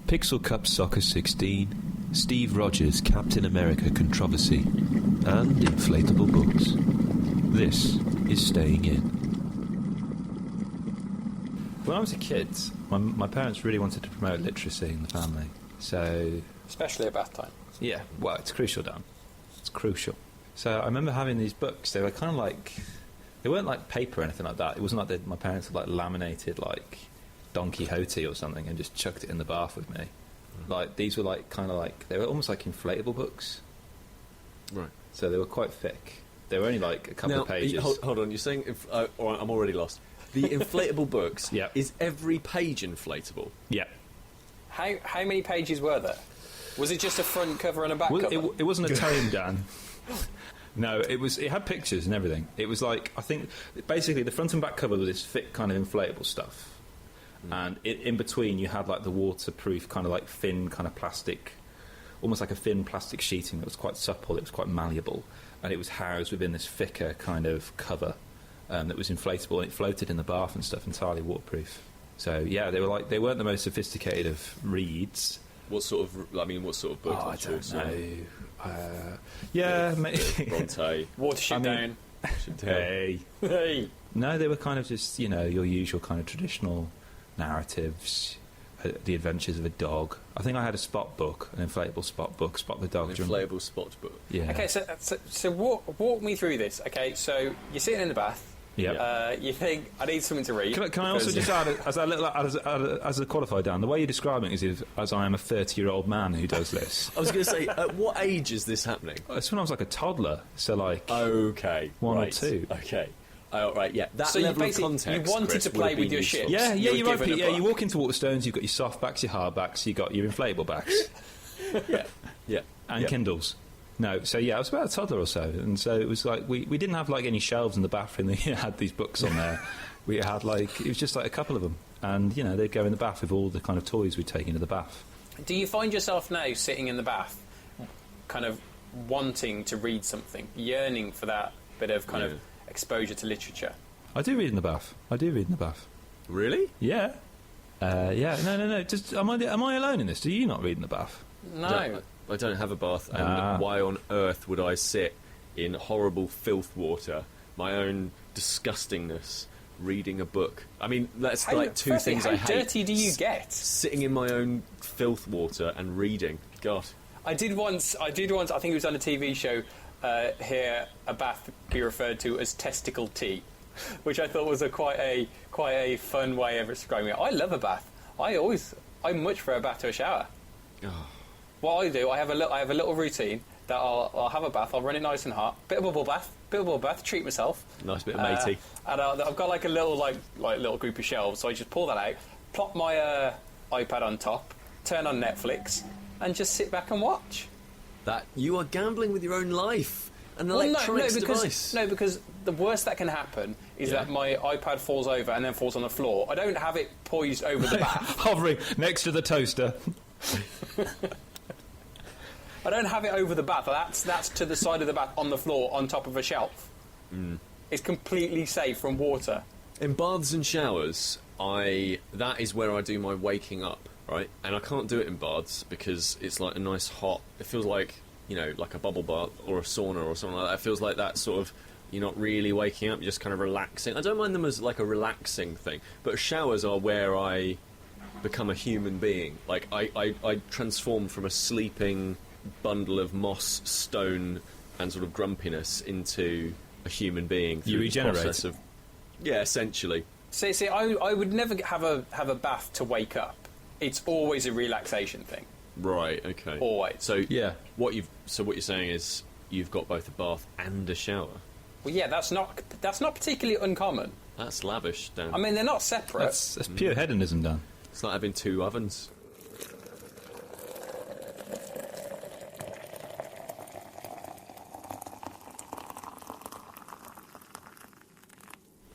Pixel Cup Soccer 16, Steve Rogers Captain America controversy, and inflatable books. This is Staying In. When I was a kid, my parents really wanted to promote literacy in the family. So, especially at bath time. Yeah, well, it's crucial, Dan. It's crucial. So I remember having these books. They were kind of like, they weren't like paper or anything like that. It wasn't like my parents had like laminated like Don Quixote or something and just chucked it in the bath with me. Like, these were like kind of like, they were almost like inflatable books. Right. So they were quite thick. They were only like a couple of pages. Hold on, you're saying all right, I'm already lost. The inflatable books, yeah. Is every page inflatable? Yeah. How many pages were there? Was it just a front cover and a back cover? It wasn't a tome, Dan. No, it had pictures and everything. It was like, I think, basically the front and back cover was this thick kind of inflatable stuff. And in between you had like the waterproof kind of like thin kind of plastic, almost like a thin plastic sheeting that was quite supple, it was quite malleable, and it was housed within this thicker kind of cover that was inflatable, and it floated in the bath and stuff, entirely waterproof. So yeah, they weren't the most sophisticated of reads. What sort of book? I don't know. Yeah, Bronte. Watership Down. Hey. No, they were kind of just, your usual kind of traditional narratives, the adventures of a dog. I think I had a Spot book, an inflatable Spot book, Spot the dog. An inflatable Spot book. Yeah. Okay, so walk me through this. Okay, so you're sitting in the bath. Yeah. You think, I need something to read. Can I also just add, as a qualified, Dan, the way you're describing it is as I am a 30-year-old man who does this. I was going to say, at what age is this happening? It's when I was like a toddler, so like... Okay. One or two. Okay. Right, yeah. That so level of context, you wanted Chris, to play with your shit. Yeah, you're right, Pete. Yeah, you walk into Waterstones, you've got your soft backs, your hard backs, you've got your inflatable backs. Yeah. And Kindles. No, so yeah, I was about a toddler or so, and so it was like we didn't have like any shelves in the bathroom that had these books on there. We had like, it was just like a couple of them, and they'd go in the bath with all the kind of toys we'd take into the bath. Do you find yourself now sitting in the bath, kind of wanting to read something, yearning for that bit of kind of exposure to literature? I do read in the bath. Really? Yeah. Yeah. No. Just am I alone in this? Do you not read in the bath? No. I don't have a bath, and why on earth would I sit in horrible filth water, my own disgustingness, reading a book? I mean, that's like two things I hate. How dirty do you get? Sitting in my own filth water and reading. God. I did once, I think it was on a TV show, hear a bath be referred to as testicle tea, which I thought was quite a fun way of describing it. I love a bath. I much prefer a bath to a shower. Oh. What I do, I have a little routine that I'll have a bath, I'll run it nice and hot, bit of bubble bath, treat myself. Nice bit of matey. And I've got like a little little group of shelves, so I just pull that out, plop my iPad on top, turn on Netflix, and just sit back and watch. That you are gambling with your own life. An electronics device. No, because the worst that can happen is that my iPad falls over and then falls on the floor. I don't have it poised over the bath. Hovering next to the toaster. I don't have it over the bath. That's to the side of the bath on the floor on top of a shelf. It's completely safe from water. In baths and showers, that is where I do my waking up, right? And I can't do it in baths because it's like a nice hot... It feels like, like a bubble bath or a sauna or something like that. It feels like that sort of... You're not really waking up, you're just kind of relaxing. I don't mind them as like a relaxing thing, but showers are where I become a human being. Like, I transform from a sleeping bundle of moss, stone, and sort of grumpiness into a human being. You regenerate. Yeah, essentially. See, I would never have a bath to wake up. It's always a relaxation thing. Right. Okay. Always. So what you're saying is you've got both a bath and a shower. Well, yeah, that's not particularly uncommon. That's lavish, Dan. I mean, they're not separate. That's pure hedonism, Dan. It's like having two ovens.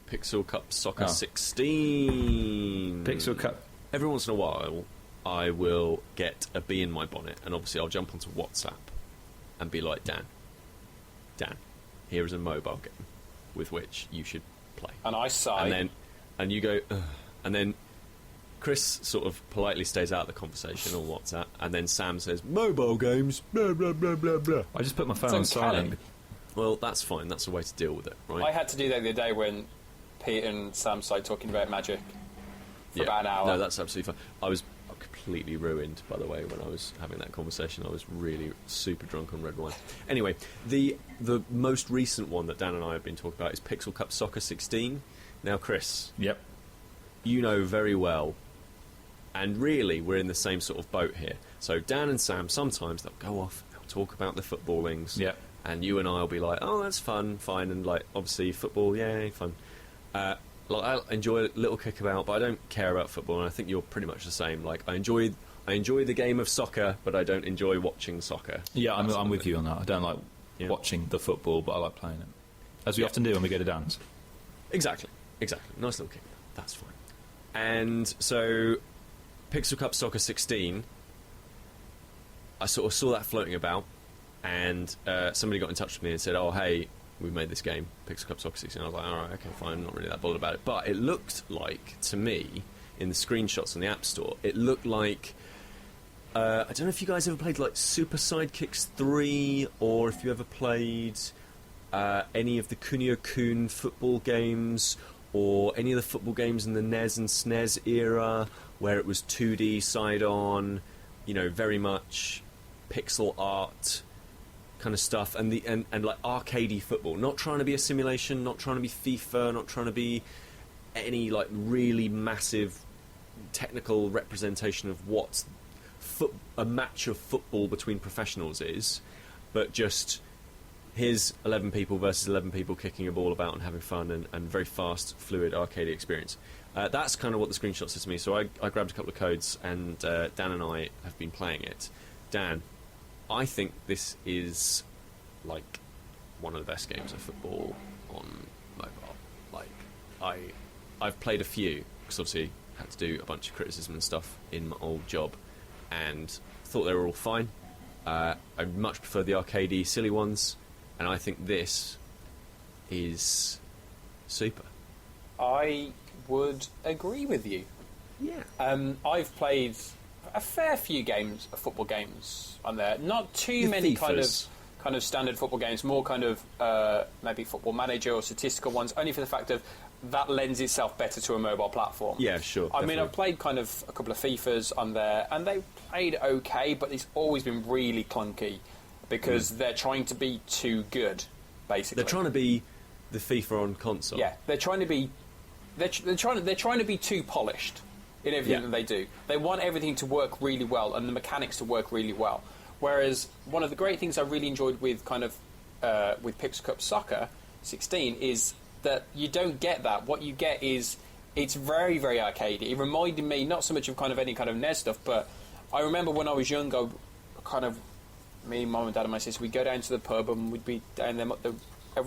Pixel Cup Soccer 16. Pixel Cup. Every once in a while, I will get a bee in my bonnet, and obviously I'll jump onto WhatsApp and be like, Dan, here is a mobile game with which you should play. And I sigh. And you go, ugh. And then Chris sort of politely stays out of the conversation on WhatsApp, and then Sam says, mobile games, blah, blah, blah, blah, blah. I just put my phone on It's uncanny. silent. Well, that's fine. That's a way to deal with it, right? I had to do that the other day when Pete and Sam started talking about Magic for about an hour. No, that's absolutely fine. I was completely ruined, by the way, when I was having that conversation. I was really super drunk on red wine. Anyway, the most recent one that Dan and I have been talking about is Pixel Cup Soccer 16. Now, Chris, Yep. you know very well, and really we're in the same sort of boat here. So Dan and Sam, sometimes they'll go off, they'll talk about the footballings, Yep. and you and I will be like, oh, that's fun, fine, and like, obviously football, yay, fun. Like, I enjoy a little kickabout, but I don't care about football, and I think you're pretty much the same. Like, I enjoy the game of soccer, but I don't enjoy watching soccer. Yeah, I'm with you on that. I don't like Yeah. watching the football, but I like playing it. As we often do when we go to dance. Exactly. Nice little kick. That's fine. And so, Pixel Cup Soccer 16, I sort of saw that floating about, and somebody got in touch with me and said, oh, hey, we've made this game, Pixel Cup Soccer 16. I was like, alright, okay, fine, I'm not really that bothered about it. But it looked like, to me, in the screenshots on the App Store, it looked like, I don't know if you guys ever played, like, Super Sidekicks 3, or if you ever played any of the Kunio-kun football games, or any of the football games in the NES and SNES era, where it was 2D side-on, you know, very much pixel art kind of stuff, and like arcadey football. Not trying to be a simulation, not trying to be FIFA, not trying to be any like really massive technical representation of what a match of football between professionals is, but just here's 11 people versus 11 people kicking a ball about and having fun, and very fast, fluid, arcadey experience. That's kind of what the screenshot says to me, so I grabbed a couple of codes, and Dan and I have been playing it. Dan, I think this is like one of the best games of football on mobile. Like, I've played a few, because obviously had to do a bunch of criticism and stuff in my old job, and thought they were all fine. I much prefer the arcadey, silly ones, and I think this is super. I would agree with you. Yeah. I've played a fair few games, football games on there. Not too Your many FIFAs. kind of standard football games. More kind of maybe Football Manager or statistical ones. Only for the fact of that lends itself better to a mobile platform. Yeah, sure. I mean, definitely. I've played kind of a couple of FIFAs on there, and they played okay, but it's always been really clunky because they're trying to be too good. Basically, They're trying to be the FIFA on console. yeah, they're trying to be. They're trying to be too polished in everything Yeah. that they do. They want everything to work really well and the mechanics to work really well. Whereas one of the great things I really enjoyed with kind of with Pixel Cup Soccer 16 is that you don't get that. What you get is it's very, very arcadey. It reminded me not so much of kind of any kind of NES stuff, but I remember when I was young, me, mum and dad and my sister, we'd go down to the pub and we'd be down there.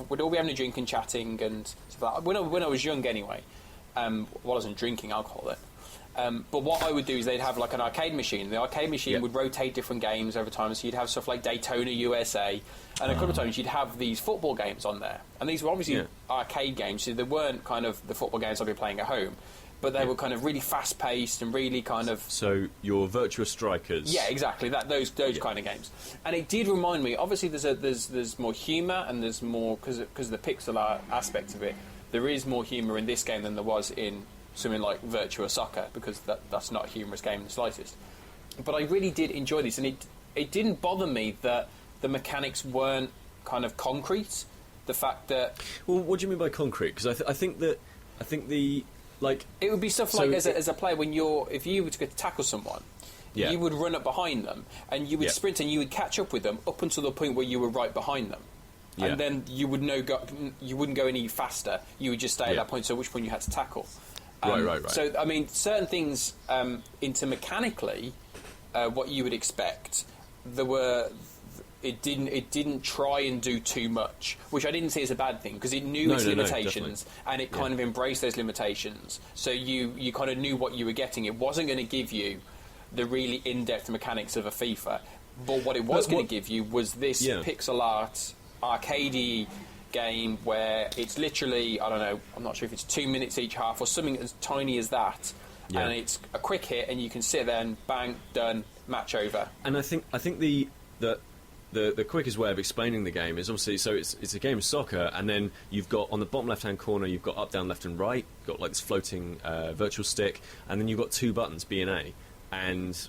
We'd all be having a drink and chatting and stuff like that. When I was young, anyway. Well, I wasn't drinking alcohol then. But what I would do is they'd have like an arcade machine. The arcade machine would rotate different games over time. So you'd have stuff like Daytona USA, and a couple of times you'd have these football games on there. And these were obviously arcade games, so they weren't kind of the football games I'd be playing at home. But they were kind of really fast-paced and really kind of... So, your Virtua Strikers... Yeah, exactly. Those kind of games. And it did remind me, obviously there's more humour and there's more... Because of the pixel art aspect of it, there is more humour in this game than there was in something like Virtua Soccer, because that's not a humorous game in the slightest. But I really did enjoy this, and it didn't bother me that the mechanics weren't kind of concrete. The fact that... Well, what do you mean by concrete? Because I think the... Like, it would be stuff like as a player if you were to go to tackle someone, you would run up behind them and you would sprint and you would catch up with them up until the point where you were right behind them, and then you wouldn't go any faster. You would just stay at that point. So which point you had to tackle. Right. So I mean, certain things into mechanically, what you would expect, there were. It didn't try and do too much, which I didn't see as a bad thing, because it knew its limitations and it kind of embraced those limitations. So you kind of knew what you were getting. It wasn't going to give you the really in-depth mechanics of a FIFA, but what it was going to give you was this pixel art, arcadey game where it's literally, I don't know, I'm not sure if it's 2 minutes each half or something as tiny as that, and it's a quick hit, and you can sit there and bang, done, match over. And I think the quickest way of explaining the game is obviously, so it's a game of soccer, and then you've got on the bottom left-hand corner, you've got up, down, left and right, you've got like this floating virtual stick, and then you've got two buttons, B and A,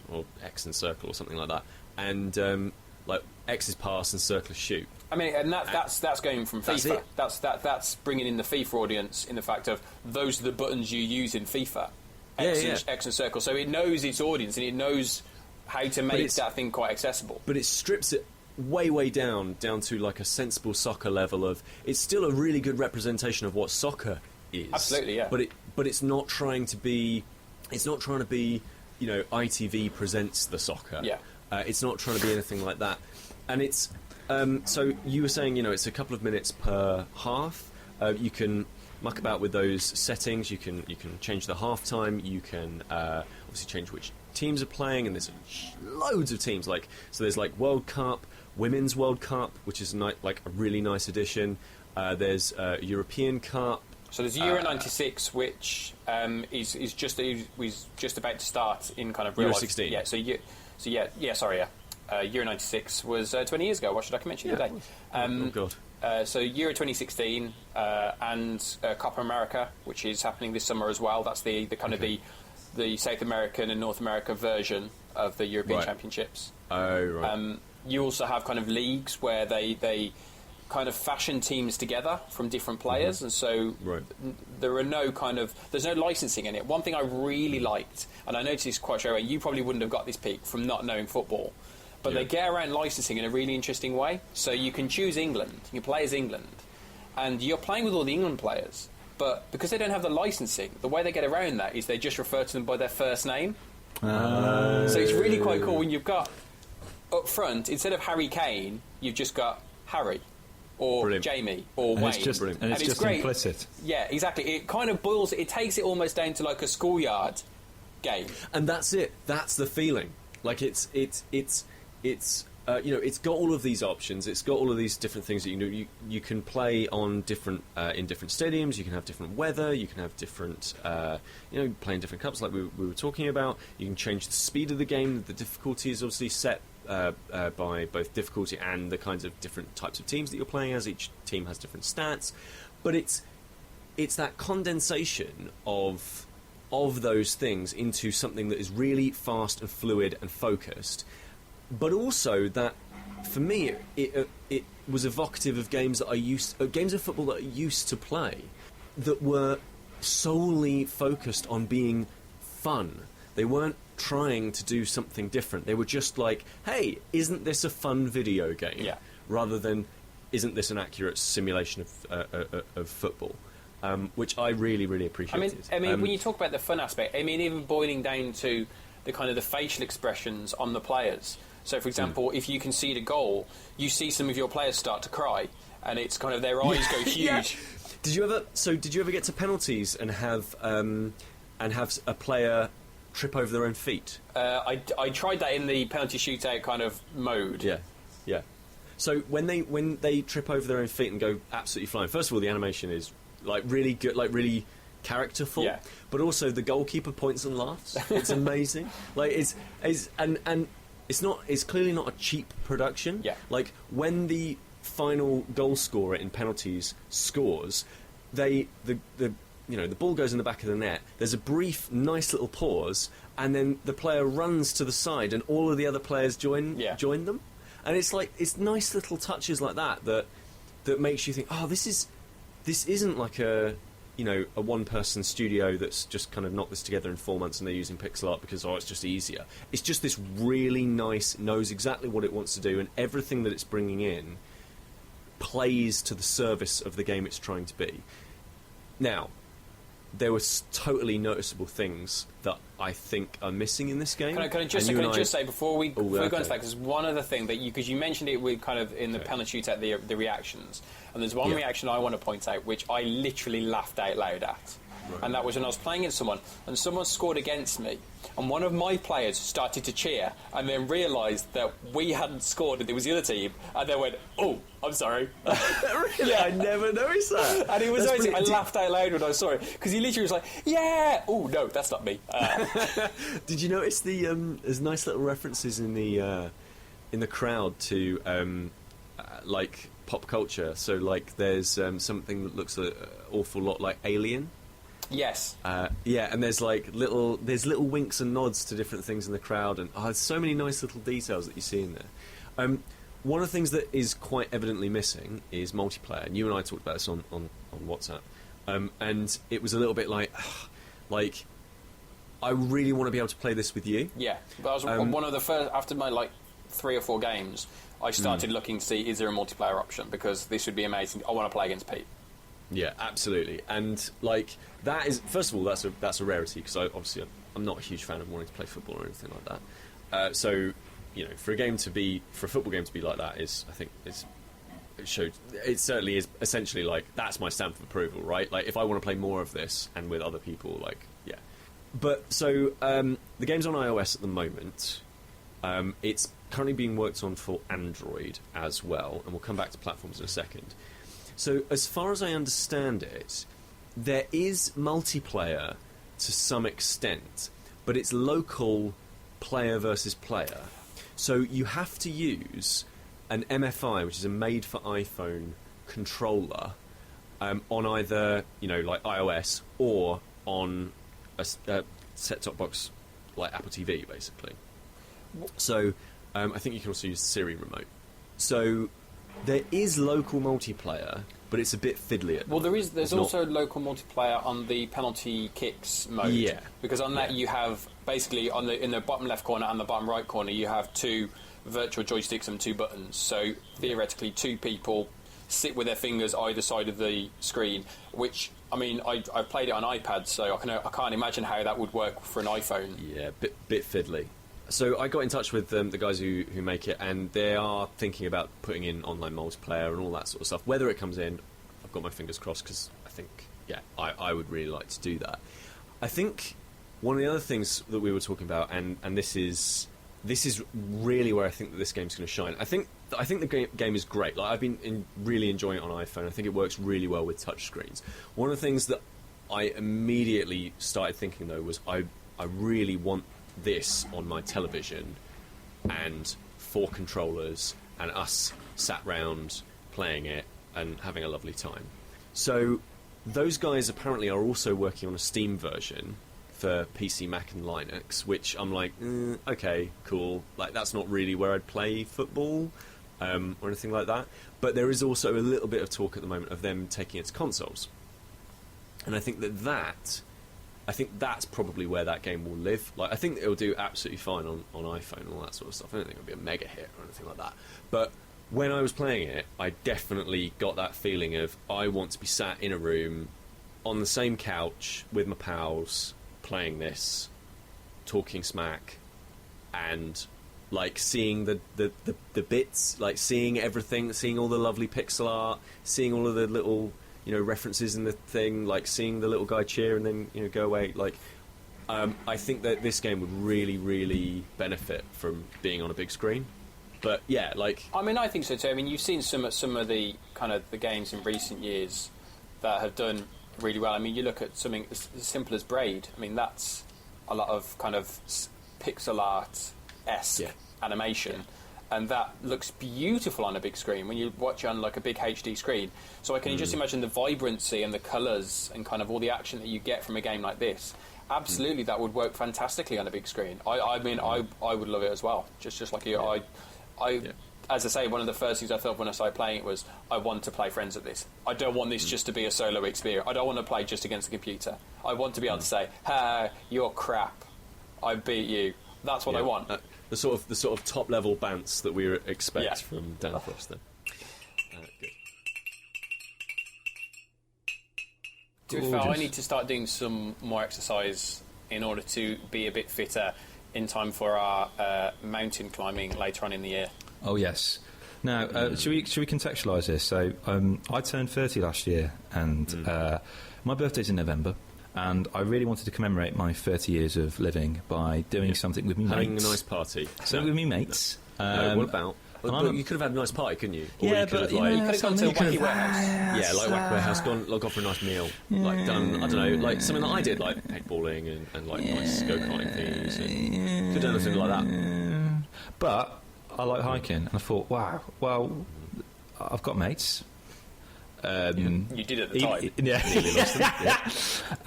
or X and circle or something like that, and like X is pass and circle is shoot. I mean, and that's going from FIFA. That's bringing in the FIFA audience in the fact of those are the buttons you use in FIFA, X and circle. So it knows its audience and it knows how to make that thing quite accessible. But it strips it way down to like a sensible soccer level of. It's still a really good representation of what soccer is. Absolutely, yeah. But it's not trying to be. It's not trying to be. You know, ITV presents the soccer. Yeah. It's not trying to be anything like that, and it's. So you were saying, you know, it's a couple of minutes per half. You can muck about with those settings. You can change the half time. You can obviously change which teams are playing, and there's loads of teams. Like, so there's like World Cup, Women's World Cup, which is like a really nice addition. There's European Cup. So there's Euro '96, which is just about to start in kind of real Euro life. 16. Yeah. Euro '96 was 20 years ago. I watched a documentary today. Oh God. So Euro 2016 and Copa America, which is happening this summer as well. That's the kind of the South American and North America version of the European Championships. Oh, right. You also have kind of leagues where they kind of fashion teams together from different players, and so there are there's no licensing in it. One thing I really liked, and I noticed this quite straight away, you probably wouldn't have got this peak from not knowing football, but they get around licensing in a really interesting way. So you can choose England, you can play as England, and you're playing with all the England players, but because they don't have the licensing, the way they get around that is they just refer to them by their first name. So it's really quite cool when you've got up front, instead of Harry Kane, you've just got Harry or Jamie or Wayne. It's just great. Implicit. Yeah, exactly. It kind of it takes it almost down to like a schoolyard game. And that's it. That's the feeling. Like it's you know, it's got all of these options. It's got all of these different things that you can do. You can play on different in different stadiums. You can have different weather. You can have different you know, play in different cups like we were talking about. You can change the speed of the game. The difficulty is obviously set by both difficulty and the kinds of different types of teams that you're playing as. Each team has different stats, but it's that condensation of those things into something that is really fast and fluid and focused, but also that for me it was evocative of games that games of football that I used to play that were solely focused on being fun. They weren't trying to do something different. They were just like, hey, isn't this a fun video game? Yeah. Rather than, isn't this an accurate simulation of football? Which I really, really appreciated. I mean, when you talk about the fun aspect, I mean, even boiling down to the kind of the facial expressions on the players. So, for example, if you concede a goal, you see some of your players start to cry, and it's kind of their eyes go huge. Yeah. Did you ever get to penalties and have a player trip over their own feet? I tried that in the penalty shootout kind of mode. Yeah. So when they trip over their own feet and go absolutely flying, first of all, the animation is like really good, like really characterful. Yeah. But also the goalkeeper points and laughs. It's amazing. Like and it's clearly not a cheap production. Yeah. Like when the final goal scorer in penalties scores, the ball goes in the back of the net. There's a brief, nice little pause, and then the player runs to the side, and all of the other players join them. And it's like it's nice little touches like that makes you think, oh, this isn't like a one-person studio that's just kind of knocked this together in 4 months and they're using pixel art because it's just easier. It's just this really nice, knows exactly what it wants to do, and everything that it's bringing in plays to the service of the game it's trying to be. Now, there were totally noticeable things that I think are missing in this game. Can I just say before we go into that, because one other thing that because you mentioned it with kind of in the penalty shootout, the reactions, and there's one reaction I want to point out which I literally laughed out loud at, and that was when I was playing against someone, and someone scored against me, and one of my players started to cheer, and then realised that we hadn't scored and it was the other team, and they went, "Oh, I'm sorry." Really? Yeah. I never noticed that. And he was I laughed out loud when I saw it, because he literally was like, "Yeah!" Oh, no, that's not me. Did you notice there's nice little references in the crowd to like pop culture? So like there's something that looks an awful lot like Alien. Yes. Yeah, and there's little winks and nods to different things in the crowd, and there's so many nice little details that you see in there. One of the things that is quite evidently missing is multiplayer, and you and I talked about this on WhatsApp, and it was a little bit like I really want to be able to play this with you. Yeah, but I was one of the first, after my 3 or 4 games, I started looking to see, is there a multiplayer option, because this would be amazing. I want to play against Pete. Yeah, absolutely, and that is, first of all, that's a rarity, because I'm not a huge fan of wanting to play football or anything like that. So, for a football game to be like that is, I think, it certainly is essentially that's my stamp of approval, right? Like, if I want to play more of this and with other people, yeah. But so the game's on iOS at the moment. It's currently being worked on for Android as well, and we'll come back to platforms in a second. So, as far as I understand it, there is multiplayer to some extent, but it's local player versus player. So you have to use an MFI, which is a made-for-iPhone controller, on either, iOS or on a set-top box like Apple TV, basically. So I think you can also use the Siri remote. So there is local multiplayer, but it's a bit fiddly at the moment. There's also local multiplayer on the penalty kicks mode. Yeah. Because on that you have, basically, in the bottom left corner and the bottom right corner, you have 2 virtual joysticks and 2 buttons. So theoretically 2 people sit with their fingers either side of the screen, which, I've played it on iPad, so I can't imagine how that would work for an iPhone. Yeah, bit fiddly. So I got in touch with the guys who make it, and they are thinking about putting in online multiplayer and all that sort of stuff. Whether it comes in, I've got my fingers crossed, because I think, I would really like to do that. I think one of the other things that we were talking about, and this is really where I think that this game's going to shine. I think the game is great. I've been really enjoying it on iPhone. I think it works really well with touchscreens. One of the things that I immediately started thinking, though, was I really want this on my television, and 4 controllers, and us sat round playing it and having a lovely time. So those guys apparently are also working on a Steam version for PC, Mac and Linux, which I'm like, okay, cool. That's not really where I'd play football or anything like that. But there is also a little bit of talk at the moment of them taking it to consoles. And I think that's probably where that game will live. I think it'll do absolutely fine on iPhone and all that sort of stuff. I don't think it'll be a mega hit or anything like that. But when I was playing it, I definitely got that feeling of, I want to be sat in a room on the same couch with my pals, playing this, talking smack, and seeing the bits, seeing everything, seeing all the lovely pixel art, seeing all of the little references in the thing, seeing the little guy cheer and then go away. I think that this game would really, really benefit from being on a big screen. But yeah, I think so too. You've seen some of the kind of the games in recent years that have done really well. You look at something as simple as Braid. That's a lot of kind of pixel art-esque animation. And that looks beautiful on a big screen when you watch it on a big HD screen. So I can just imagine the vibrancy and the colours and kind of all the action that you get from a game like this. Absolutely, that would work fantastically on a big screen. I would love it as well. Just like you, as I say, one of the first things I thought when I started playing it was, I want to play friends at this. I don't want this just to be a solo experience. I don't want to play just against the computer. I want to be able to say, "Ha, you're crap. I beat you." That's what I want. The sort of top level bounce that we expect from Dan Frost. Then. Good. To be fair, I need to start doing some more exercise in order to be a bit fitter in time for our mountain climbing later on in the year. Oh yes. Now, should we contextualise this? So, I turned 30 last year, and my birthday's in November. and I really wanted to commemorate my 30 years of living by doing something with me Having mates. a nice party. Something with me mates. No, what about? Well, you could have had a nice party, couldn't you? Or Yeah, you could but have, you like, You could have gone to a wacky warehouse. yeah, like Wack Warehouse, gone for a nice meal, like done, I don't know, like something that I did, like paintballing and like nice go-karting things. And could have done something like that. But I like hiking, and I thought, wow, well, I've got mates. You did at the time. Yeah. Nearly lost them.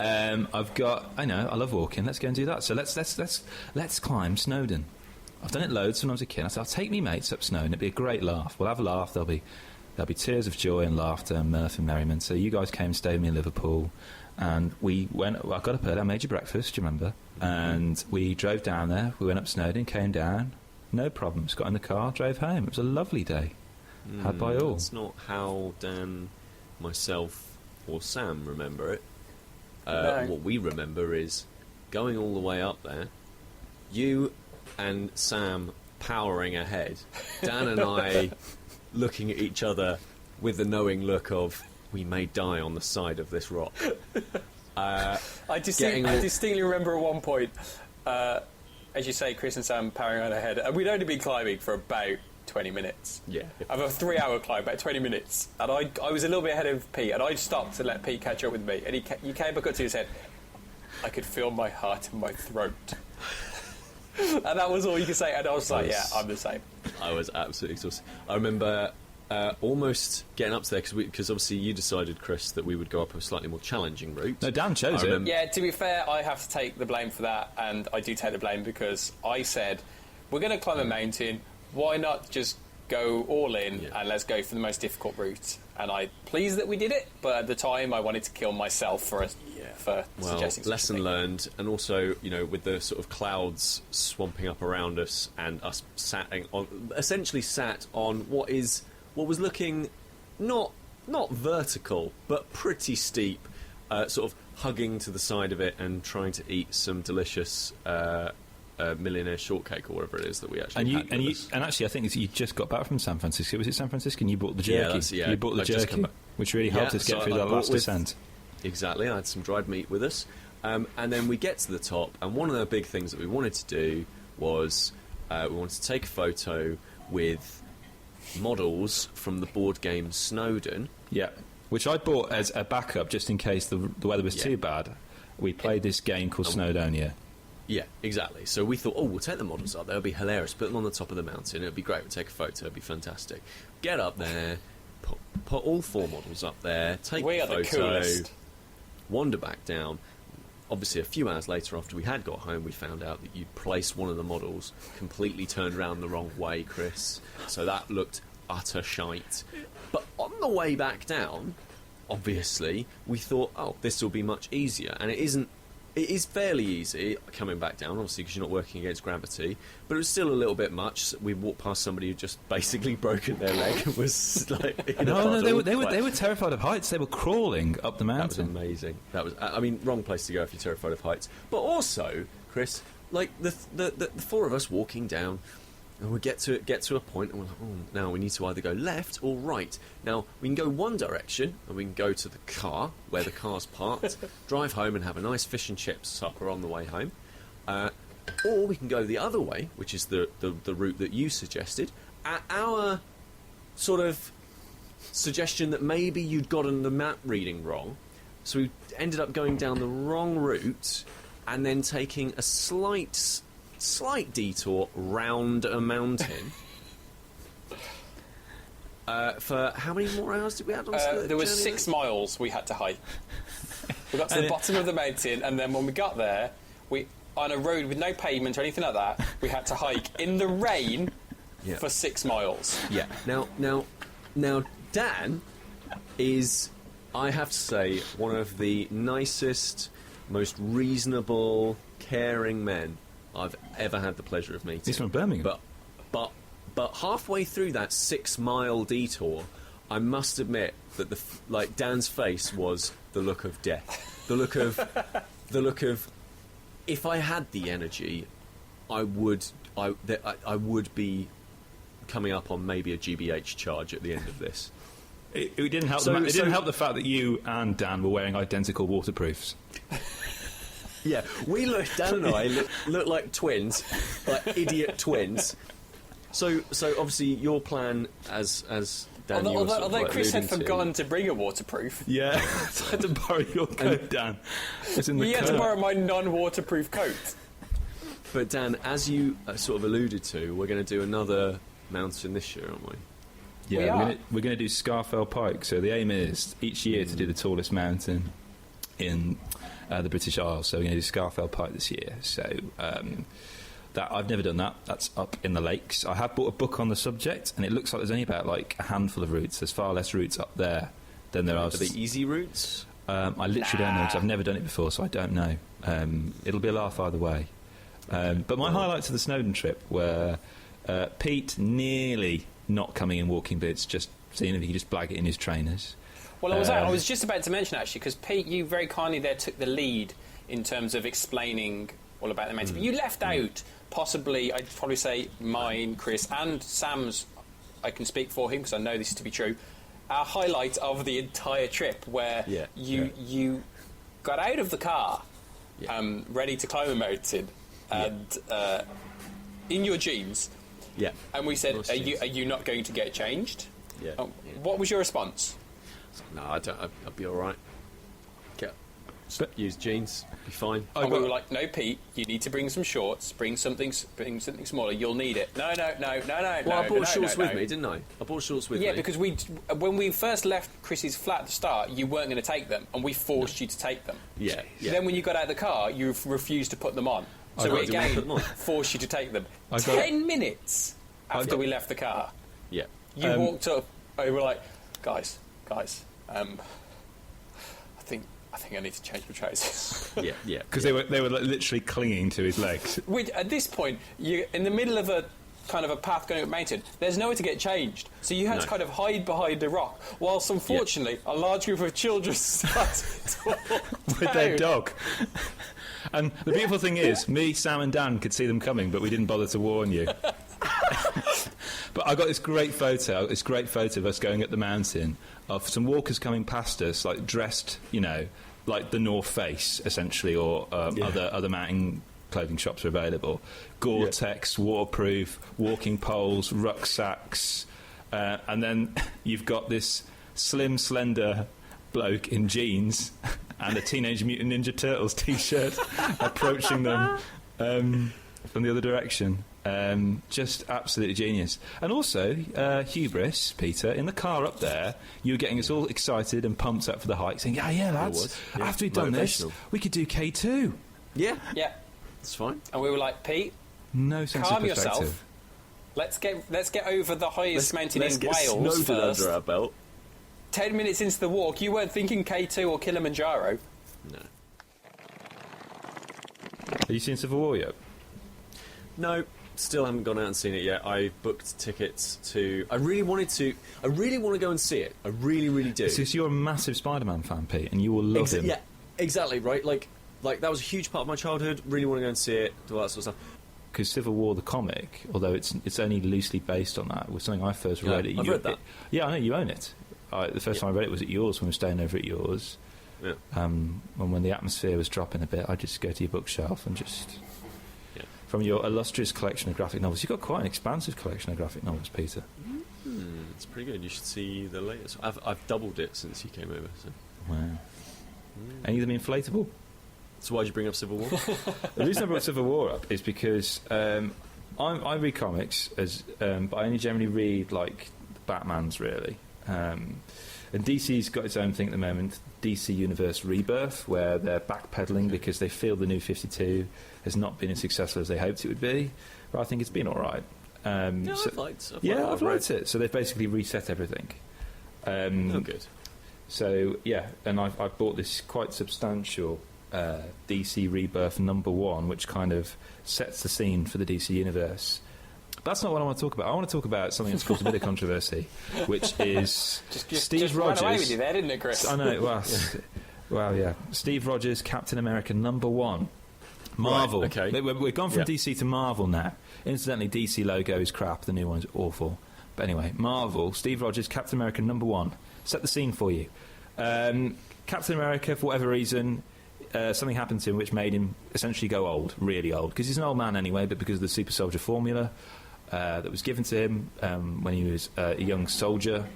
Yeah. I love walking. Let's go and do that. So let's climb Snowdon. I've done it loads when I was a kid. I said, I'll take me mates up Snowdon. It'll be a great laugh. We'll have a laugh. There'll be tears of joy and laughter and mirth and merriment. So you guys came and stayed with me in Liverpool, and we went. I got up early. I made you breakfast. Do you remember? And we drove down there. We went up Snowdon, came down, no problems. Got in the car, drove home. It was a lovely day. Had by all. That's not how Dan, myself, or Sam remember it. No. What we remember is going all the way up there, you and Sam powering ahead, Dan and I looking at each other with the knowing look of, we may die on the side of this rock. I distinctly remember at one point, as you say, Chris and Sam powering on ahead, and we'd only been climbing for about 20 minutes. Yeah. Of a 3-hour climb, about 20 minutes. And I was a little bit ahead of Pete, and I stopped to let Pete catch up with me. And he came back up to his head. I could feel my heart in my throat. And that was all you could say. And I was like, yeah, I'm the same. I was absolutely exhausted. I remember almost getting up there, because obviously you decided, Chris, that we would go up a slightly more challenging route. No, Dan chose it. Yeah, to be fair, I have to take the blame for that, and I do take the blame because I said, we're going to climb a mountain, why not just go all in and let's go for the most difficult route? And I'm pleased that we did it, but at the time I wanted to kill myself for suggesting such lesson a thing. learned, and also, with the sort of clouds swamping up around us and us essentially sat on what was looking not vertical but pretty steep, sort of hugging to the side of it and trying to eat some delicious millionaire shortcake or whatever it is that we actually had. And actually, I think you just got back from San Francisco. Was it San Francisco? And you bought the jerky. Yeah, you bought the I've just jerky, come back. which really helped us get through that last descent. Exactly. I had some dried meat with us, and then we get to the top. And one of the big things that we wanted to do was we wanted to take a photo with models from the board game Snowdon. Yeah, which I bought as a backup just in case the weather was too bad. We played this game called Snowdonia. Yeah, exactly. So we thought, we'll take the models up. They'll be hilarious. Put them on the top of the mountain. It'll be great. We'll take a photo. It'll be fantastic. Get up there. Put all 4 models up there. Take the photo. The coolest. Wander back down. Obviously, a few hours later, after we had got home, we found out that you'd placed one of the models completely turned around the wrong way, Chris. So that looked utter shite. But on the way back down, obviously, we thought, this will be much easier. And it isn't. It is fairly easy coming back down, obviously, because you're not working against gravity. But it was still a little bit much. We walked past somebody who just basically broken their leg and was like, No, they were terrified of heights. They were crawling up the mountain. That was amazing. That was, wrong place to go if you're terrified of heights. But also, Chris, like the 4 of us walking down. And we get to a point, and we're like, now we need to either go left or right. Now, we can go one direction, and we can go to the car, where the car's parked, drive home and have a nice fish and chips supper on the way home. Or we can go the other way, which is the route that you suggested. At our sort of suggestion that maybe you'd gotten the map reading wrong, so we ended up going down the wrong route, and then taking a slight detour round a mountain. For how many more hours did we have on the there was journey 6 miles we had to hike. We got to the bottom of the mountain, and then when we got there, on a road with no pavement or anything like that, we had to hike in the rain for 6 miles. Yeah. Now, Dan is, I have to say, one of the nicest, most reasonable, caring men I've ever had the pleasure of meeting. He's from Birmingham. But halfway through that 6-mile detour, I must admit that Dan's face was the look of death. The look of if I had the energy, I would be coming up on maybe a GBH charge at the end of this. It didn't help. It didn't help the fact that you and Dan were wearing identical waterproofs. Yeah, Dan and I look like twins, like idiot twins. So obviously your plan as Dan, although Chris had forgotten to bring a waterproof. Yeah, I had to borrow your coat, Dan. It's in the He had to borrow my non-waterproof coat. But Dan, as you sort of alluded to, we're going to do another mountain this year, aren't we? Yeah, we're going to do Scafell Pike. So the aim is each year to do the tallest mountain in the British Isles. So we're going to do Scafell Pike this year. So that I've never done that. That's up in the lakes. I have bought a book on the subject, and it looks like there's only about like a handful of routes. There's far less routes up there than there are. Are they easy routes? I literally don't know because I've never done it before, so I don't know. It'll be a laugh either way. But my highlights of the Snowdon trip were Pete nearly not coming in walking boots, just seeing if he could just blag it in his trainers. Well, I was just about to mention, actually, because Pete, you very kindly there took the lead in terms of explaining all about the mountain. But you left out, possibly, I'd probably say mine, Chris, and Sam's, I can speak for him because I know this to be true, our highlight of the entire trip, where you got out of the car, ready to climb a mountain, and in your jeans. Yeah. And we said, are you not going to get changed? Yeah. What was your response? No, I don't. I'll be all right. Use jeans, be fine. And we were like, no, Pete, you need to bring some shorts. Bring something smaller. You'll need it. No. Well, I brought shorts with me, didn't I? I brought shorts with me. Yeah, because when we first left Chris's flat at the start, you weren't going to take them, and we forced you to take them. Yeah. Then when you got out of the car, you refused to put them on. So we again forced you to take them. 10 minutes after we left the car. Yeah. You walked up, and we were like, guys, I think I need to change my trousers. Yeah. Because they were literally clinging to his legs. At this point, you're in the middle of a kind of a path going up a mountain. There's nowhere to get changed, so you had to kind of hide behind a rock. Whilst unfortunately, a large group of children started to walk with their dog. And the beautiful thing is, me, Sam, and Dan could see them coming, but we didn't bother to warn you. But I got this great photo of us going up the mountain, of some walkers coming past us, like dressed, like the North Face, essentially, or other mountain clothing shops are available. Gore-Tex, waterproof, walking poles, rucksacks, and then you've got this slim, slender bloke in jeans and a Teenage Mutant Ninja Turtles T-shirt approaching them from the other direction. Just absolutely genius. And also, hubris, Peter, in the car up there, you were getting us all excited and pumped up for the hike, saying, yeah, lads, after we've done this, we could do K2. Yeah. It's fine. And we were like, Pete, no sense calm of perspective. Yourself. Let's get over the highest mountain in Wales Snowdon first. under our belt. 10 minutes into the walk, you weren't thinking K2 or Kilimanjaro. No. Have you seen Civil War yet? No. Still haven't gone out and seen it yet. I booked tickets to... I really want to go and see it. I really, really do. Because you're a massive Spider-Man fan, Pete, and you will love him. Yeah, exactly, right? Like that was a huge part of my childhood. Really want to go and see it, do all that sort of stuff. Because Civil War, the comic, although it's only loosely based on that, was something I first read. I've read that. Yeah, I know, you own it. The first time I read it was at yours, when we were staying over at yours. Yeah. And when the atmosphere was dropping a bit, I'd just go to your bookshelf and just... From your illustrious collection of graphic novels. You've got quite an expansive collection of graphic novels, Peter. It's pretty good. You should see the latest. I've doubled it since you came over. So. Wow. Any of them inflatable? So why'd you bring up Civil War? The reason I brought Civil War up is because I read comics, but I only generally read, like, Batman's, really. And DC's got its own thing at the moment, DC Universe Rebirth, where they're backpedaling because they feel the new 52 has not been as successful as they hoped it would be. But I think it's been all right. I've liked it. So they've basically reset everything. Good. So, yeah, and I've bought this quite substantial DC Rebirth #1, which kind of sets the scene for the DC Universe. That's not what I want to talk about. I want to talk about something that's caused a bit of controversy, which is Steve Rogers. Ran away with you there, didn't it, Chris? I know. Well, yeah. Steve Rogers, Captain America #1. Marvel. Right, okay. We've gone from DC to Marvel now. Incidentally, DC logo is crap. The new one's awful. But anyway, Marvel, Steve Rogers, Captain America #1. Set the scene for you. Captain America, for whatever reason, something happened to him which made him essentially go old, really old, because he's an old man anyway, but because of the super soldier formula that was given to him when he was a young soldier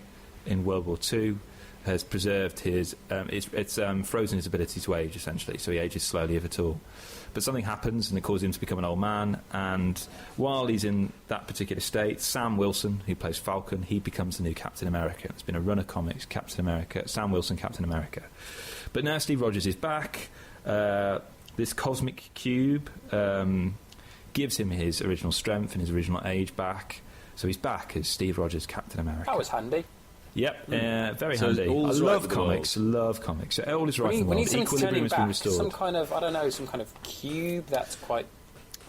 in World War II, has preserved his... it's frozen his ability to age, essentially, so he ages slowly, if at all. But something happens, and it causes him to become an old man, and while he's in that particular state, Sam Wilson, who plays Falcon, he becomes the new Captain America. It's been a run of comics, Captain America, Sam Wilson, Captain America. But now Steve Rogers is back. This cosmic cube gives him his original strength and his original age back. So he's back as Steve Rogers, Captain America. That was handy. Yep, very So handy. I all's right love with the comics. All is right in the We world. need something to turn Equilibrium him has been back. restored. Some kind of, I don't know, some kind of cube that's quite,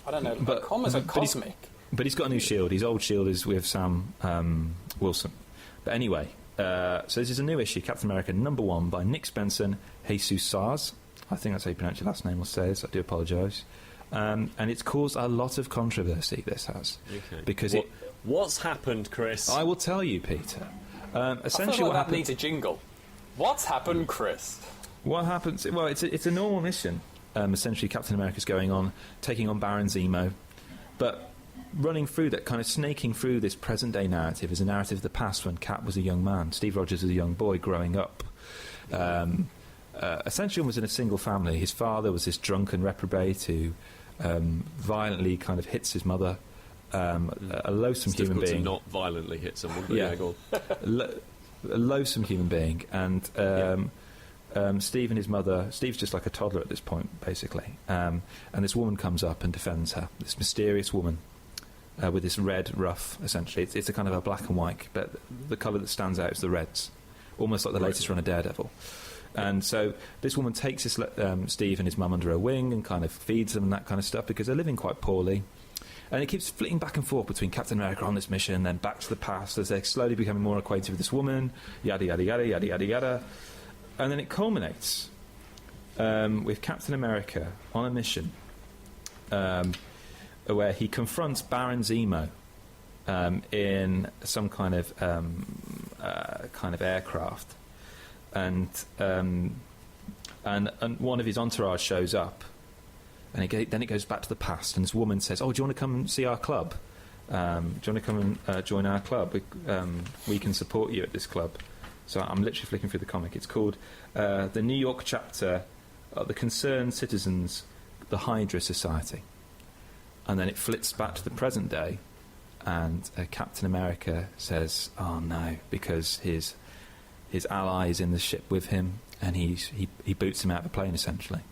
I don't know, But- like but he's- cosmic. But he's got a new shield. His old shield is with Sam Wilson. But anyway, so this is a new issue, Captain America #1 by Nick Spencer, Jesus Sars. I think that's how you pronounce your last name, or says. I do apologise. And it's caused a lot of controversy, this has. Okay. Because What's happened, Chris? I will tell you, Peter. I Essentially feel what like that happened... needs a jingle. What's happened, Chris? What happens... Well, it's a normal mission. Essentially, Captain America's going on, taking on Baron Zemo. But running through that, kind of snaking through this present-day narrative is a narrative of the past when Cap was a young man. Steve Rogers was a young boy growing up. Essentially was in a single family. His father was this drunken reprobate who violently kind of hits his mother. A loathsome it's human difficult being. to not violently hit someone. But Yeah. go on. A loathsome human being, and Steve and his mother. Steve's just like a toddler at this point, basically. And this woman comes up and defends her. This mysterious woman with this red ruff. Essentially, it's a kind of a black and white, but the colour that stands out is the reds, almost like the latest run of Daredevil. And so this woman takes this Steve and his mum under her wing and kind of feeds them and that kind of stuff because they're living quite poorly. And it keeps flitting back and forth between Captain America on this mission, then back to the past as they're slowly becoming more acquainted with this woman, yada, yada, yada, yada, yada, yada. And then it culminates with Captain America on a mission where he confronts Baron Zemo in some kind of aircraft. And one of his entourage shows up. And then it goes back to the past, and this woman says, "Oh, do you want to come and see our club? Do you want to come and join our club? We can support you at this club." So I'm literally flicking through the comic. It's called the New York chapter of the Concerned Citizens, the Hydra Society. And then it flips back to the present day, and Captain America says, "Oh no," because his ally is in the ship with him, and he boots him out of the plane, essentially.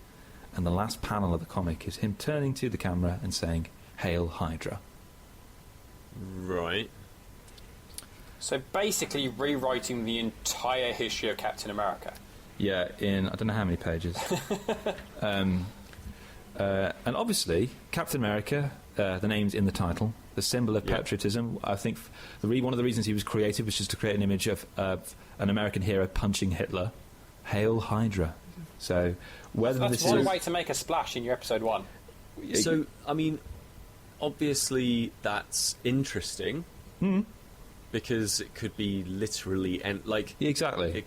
And the last panel of the comic is him turning to the camera and saying, "Hail Hydra." Right. So basically rewriting the entire history of Captain America. Yeah, in I don't know how many pages. And obviously, Captain America, the name's in the title, the symbol of patriotism. I think one of the reasons he was created was just to create an image of an American hero punching Hitler. Hail Hydra. So whether That's this one is... way to make a splash in your episode 1. So, I mean, obviously that's interesting because it could be literally Exactly. it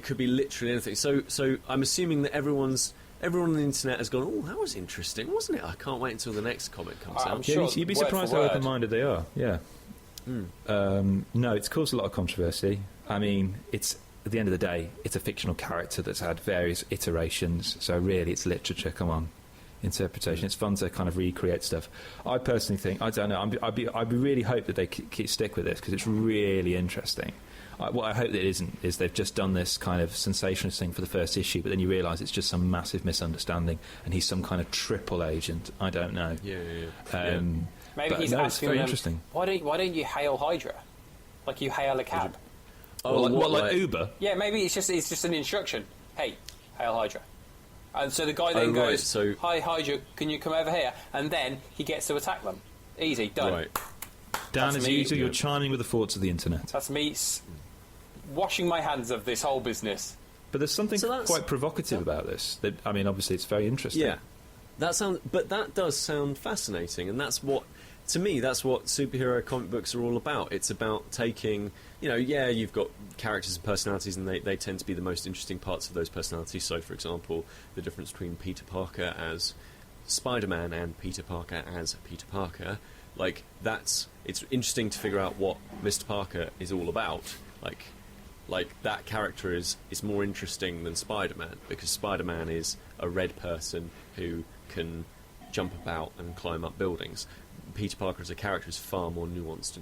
could be literally anything. So I'm assuming that everyone on the internet has gone, "Oh, that was interesting, wasn't it? I can't wait until the next comic comes I'm out." sure Yeah, you'd be word surprised for how word. open-minded they are. Yeah. No, it's caused a lot of controversy. I mean, it's at the end of the day, it's a fictional character that's had various iterations. So really, it's literature. Come on, interpretation. It's fun to kind of recreate stuff. I personally think, I don't know. I'd be really hope that they stick with this because it's really interesting. What I hope that it isn't is they've just done this kind of sensationalist thing for the first issue, but then you realise it's just some massive misunderstanding, and he's some kind of triple agent. I don't know. Yeah. Maybe but he's no, it's asking very them, interesting. why don't you hail Hydra? Like you hail a cab. Oh, like Uber? Yeah, maybe it's just an instruction. Hey, hail Hydra. And so the guy then right, goes, so- "Hi Hydra, can you come over here?" And then he gets to attack them. Easy, done. Right. Dan, That's as me. usual, you're chiming with the thoughts of the internet. That's me washing my hands of this whole business. But there's something So that's- quite provocative about this. That, I mean, obviously, it's very interesting. Yeah, that does sound fascinating, and that's what to me, that's what superhero comic books are all about. It's about taking, you've got characters and personalities, and they tend to be the most interesting parts of those personalities. So, for example, the difference between Peter Parker as Spider-Man and Peter Parker as Peter Parker, it's interesting to figure out what Mr. Parker is all about. Like that character is more interesting than Spider-Man, because Spider-Man is a red person who can jump about and climb up buildings. Peter Parker as a character is far more nuanced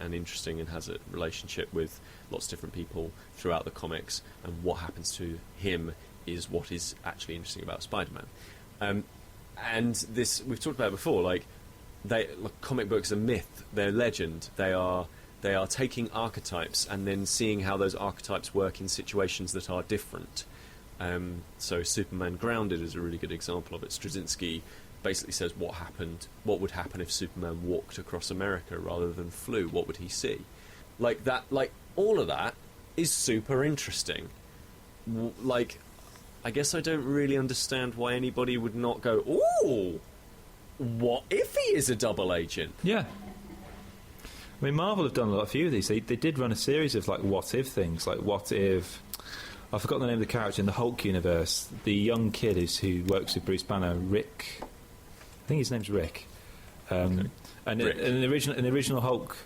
and interesting, and has a relationship with lots of different people throughout the comics, and what happens to him is what is actually interesting about Spider-Man. And this, we've talked about it before, comic books are myth, they're legend, they are taking archetypes and then seeing how those archetypes work in situations that are different. So Superman Grounded is a really good example of it. Straczynski basically says what would happen if Superman walked across America rather than flew. What would he see? All of that is super interesting. I guess I don't really understand why anybody would not go, ooh, what if he is a double agent? Yeah. I mean, Marvel have done a few of these. They did run a series of what if things, what if, I forgot the name of the character in the Hulk universe, the young kid who works with Bruce Banner, Rick. I think his name's Rick. Okay. And Rick. in the original Hulk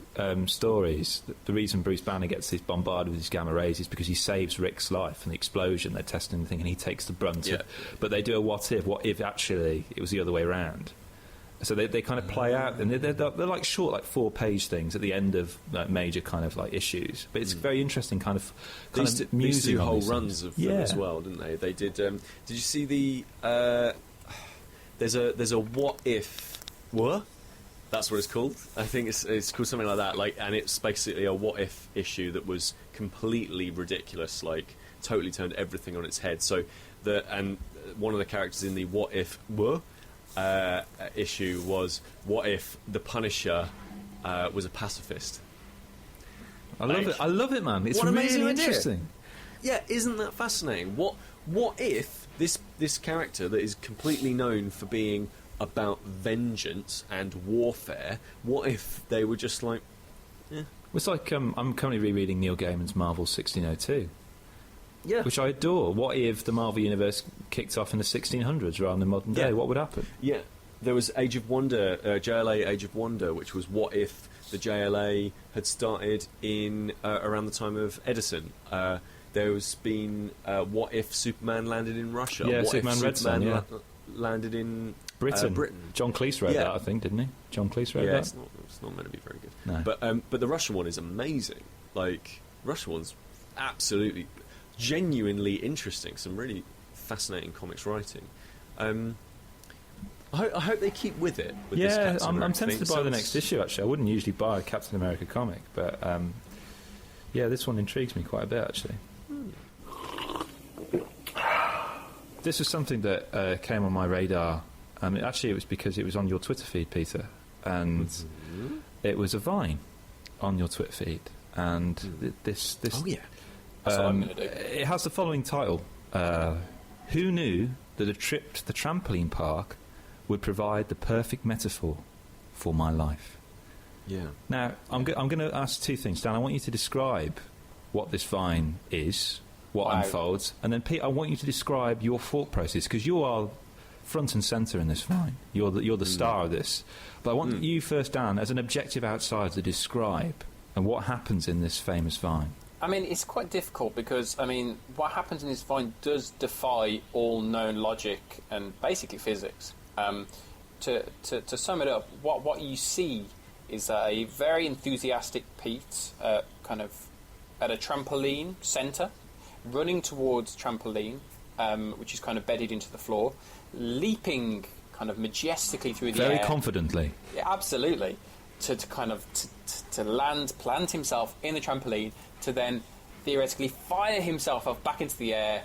stories, the reason Bruce Banner gets this bombarded with his gamma rays is because he saves Rick's life in the explosion. They're testing the thing, and he takes the brunt. Yeah. But they do a what if actually it was the other way around. So they kind of play out, and they're short, 4-page things at the end of major issues. But it's very interesting, These musing do on whole these runs things. of them as well, didn't they? They did. Did you see the? There's a what if? What? That's what it's called. I think it's called something like that. And it's basically a what if issue that was completely ridiculous. Totally turned everything on its head. So and one of the characters in the what if issue was, what if the Punisher was a pacifist? I love it, man. It's what an amazing really idea. interesting. Yeah, isn't that fascinating? What if this character that is completely known for being about vengeance and warfare, what if they were just It's I'm currently rereading Neil Gaiman's Marvel 1602. Yeah. Which I adore. What if the Marvel Universe kicked off in the 1600s rather than modern day? Yeah. What would happen? Yeah. There was Age of Wonder, JLA Age of Wonder, which was what if the JLA had started in around the time of Edison. There's been what if Superman landed in Russia? Yeah, what Superman if Red Sun, Superman landed in Britain. Britain. John Cleese wrote that, I think, didn't he? John Cleese wrote that. It's not meant to be very good. No. But the Russian one is amazing. Russian one's absolutely, genuinely interesting. Some really fascinating comics writing. I hope they keep with it. With this Captain I'm America tempted thing. to buy the next issue, actually. I wouldn't usually buy a Captain America comic, but this one intrigues me quite a bit, actually. This was something that came on my radar. Actually, it was because it was on your Twitter feed, Peter, and it was a Vine on your Twitter feed. And this Oh, yeah. That's what I'm going to do. it has the following title. Who knew that a trip to the trampoline park would provide the perfect metaphor for my life? Yeah. Now, I'm going to ask two things. Dan, I want you to describe what this Vine is, what unfolds, and then Pete, I want you to describe your thought process, because you are front and centre in this Vine. You're the star of this. But I want you first, Dan, as an objective outsider, to describe and what happens in this famous Vine. I mean, it's quite difficult because, what happens in this Vine does defy all known logic and basically physics. To sum it up, what you see is a very enthusiastic Pete, kind of at a trampoline centre, running towards trampoline, which is kind of bedded into the floor, leaping kind of majestically through the air. Very confidently. Yeah, absolutely. To land, plant himself in the trampoline, to then theoretically fire himself up back into the air,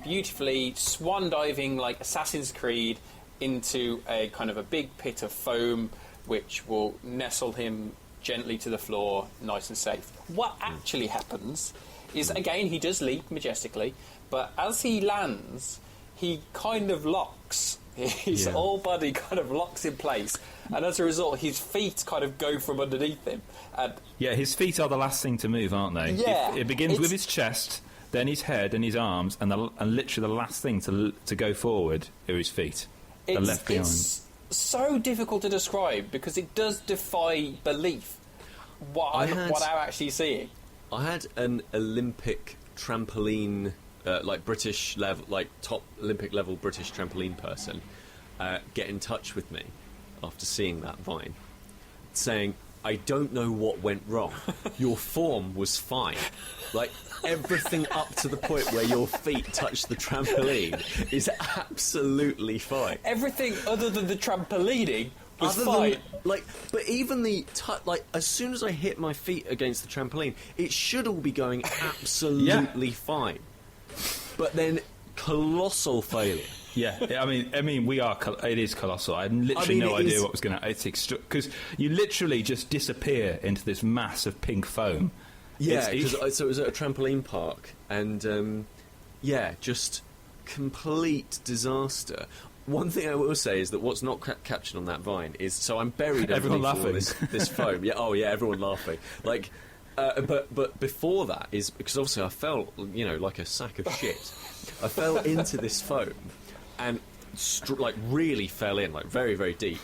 beautifully swan diving like Assassin's Creed into a kind of a big pit of foam, which will nestle him gently to the floor, nice and safe. What actually happens is, again, he does leap majestically, but as he lands, he kind of locks. His whole body kind of locks in place, and as a result, his feet kind of go from underneath him. And Yeah, his feet are the last thing to move, aren't they? Yeah, It begins with his chest, then his head and his arms, and literally the last thing to go forward are his feet. They're left behind. It's so difficult to describe because it does defy belief what I'm actually seeing. I had an Olympic trampoline, like British level, like top Olympic level British trampoline person, get in touch with me after seeing that Vine, saying, "I don't know what went wrong. Your form was fine. Like, everything up to the point where your feet touch the trampoline is absolutely fine. Everything other than the trampolining was fine." But even the like, as soon as I hit my feet against the trampoline, it should all be going absolutely fine. But then, colossal failure. Yeah, I mean, it is colossal. I had literally no idea what was going to. It's because you literally just disappear into this mass of pink foam. Yeah, so it was at a trampoline park, and just complete disaster. One thing I will say is that what's not captured on that Vine is, so I'm buried everyone underneath laughing. This foam. Yeah, everyone laughing. Like, but before that is because obviously I felt like a sack of shit. I fell into this foam and really fell in, like very, very deep.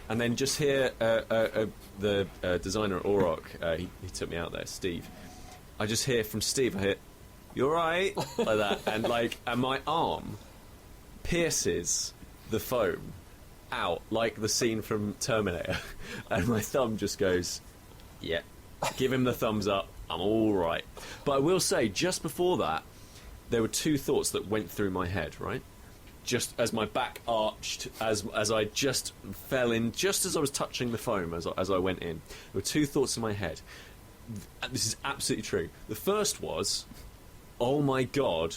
And then just here, the designer at Auroch, he took me out there, Steve. I just hear from Steve, I hear, "You all right?" like that, and my arm pierces the foam out like the scene from Terminator, and my thumb just goes, "Yeah, give him the thumbs up. I'm all right." But I will say, just before that, there were two thoughts that went through my head, right? Just as my back arched, as I just fell in, just as I was touching the foam, as I went in, there were two thoughts in my head. This is absolutely true. The first was, "Oh my God,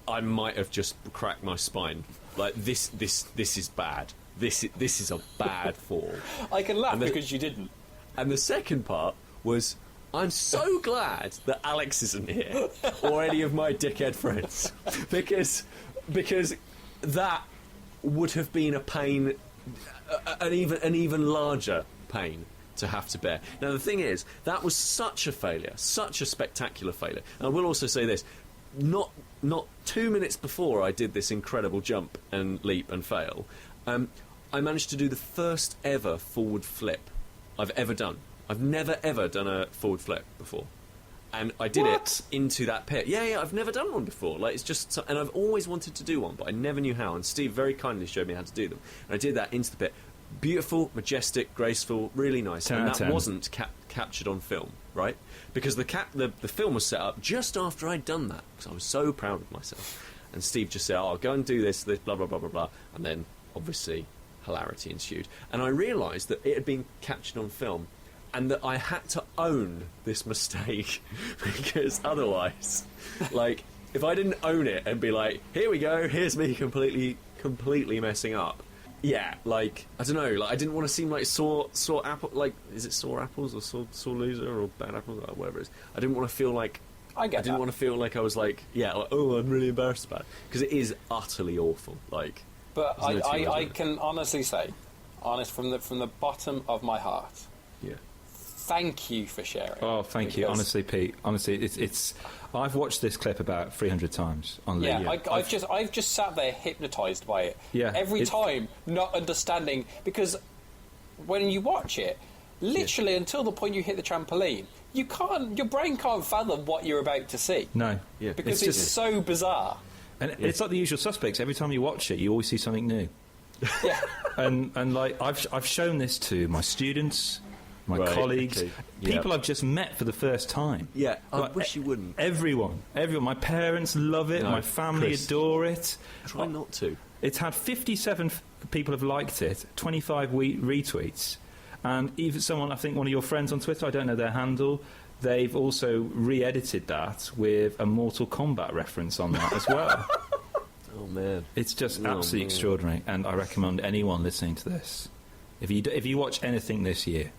I might have just cracked my spine. Like this is bad. This is a bad fall." I can laugh because you didn't. And the second part was, "I'm so glad that Alex isn't here, or any of my dickhead friends, because that would have been a pain, an even larger pain to have to bear." Now the thing is, that was such a failure, such a spectacular failure. And I will also say this: not 2 minutes before I did this incredible jump and leap and fail, I managed to do the first ever forward flip I've ever done. I've never ever done a forward flip before, and I did it into that pit. Yeah, I've never done one before. Like, it's just, and I've always wanted to do one, but I never knew how. And Steve very kindly showed me how to do them, and I did that into the pit. Beautiful, majestic, graceful, really nice. And that wasn't captured on film, right? Because the film was set up just after I'd done that, because I was so proud of myself. And Steve just said, "Oh, I'll go and do this, blah blah blah blah blah," and then obviously hilarity ensued. And I realised that it had been captured on film, and that I had to own this mistake, because otherwise, like, if I didn't own it and be like, "Here we go, here's me completely messing up," yeah, like, I don't know, like, I didn't want to seem like sore apple, like, is it sore apples or sore loser or bad apples or whatever it is. I didn't want to feel like I didn't want to feel like I was like, oh, I'm really embarrassed about it, because it is utterly awful. Like, but I can honestly say, from the bottom of my heart, thank you for sharing. Oh, thank you. Honestly, Pete. Honestly, it's. I've watched this clip about 300 times on Lee. Yeah, I've just sat there hypnotised by it. Yeah, every time, not understanding, because when you watch it, literally until the point you hit the trampoline, your brain can't fathom what you're about to see. No, because it's so bizarre. And it's like The Usual Suspects. Every time you watch it, you always see something new. Yeah, and like I've shown this to my students, my colleagues, people I've just met for the first time. Yeah, I like, wish you wouldn't. Everyone. My parents love it. My family adore it. Try not to. It's had 57 people have liked it, 25 retweets, and even someone, I think one of your friends on Twitter, I don't know their handle, they've also re-edited that with a Mortal Kombat reference on that as well. Oh man, it's just absolutely extraordinary, and I recommend anyone listening to this, if you watch anything this year,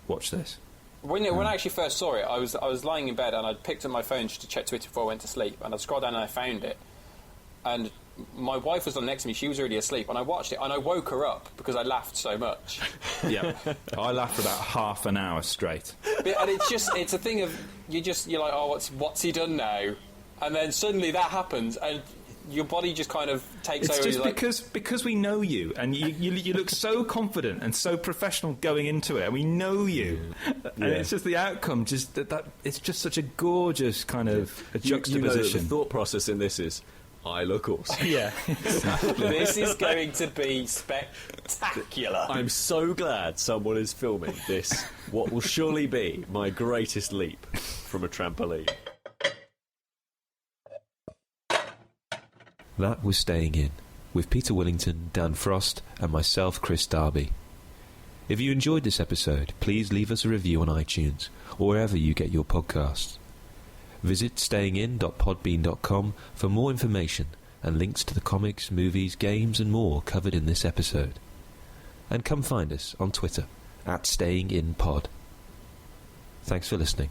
watch this. When I actually first saw it, I was lying in bed and I'd picked up my phone just to check Twitter before I went to sleep, and I scrolled down and I found it, and my wife was on next to me. She was already asleep, and I watched it, and I woke her up because I laughed so much. Yeah, I laughed for about half an hour straight. And it's a thing of you're like, oh, what's he done now? And then suddenly that happens, and your body just kind of takes over. It's just because we know you, and you look so confident and so professional going into it, and we know you, and it's just the outcome. Just that it's just such a gorgeous kind of a juxtaposition. The thought process in this is, I look awesome. Yeah, exactly. This is going to be spectacular. I'm so glad someone is filming this. What will surely be my greatest leap from a trampoline. That was Staying In, with Peter Willington, Dan Frost, and myself, Kris Darby. If you enjoyed this episode, please leave us a review on iTunes, or wherever you get your podcasts. Visit stayingin.podbean.com for more information and links to the comics, movies, games and more covered in this episode. And come find us on Twitter, @StayingInPod. Thanks for listening.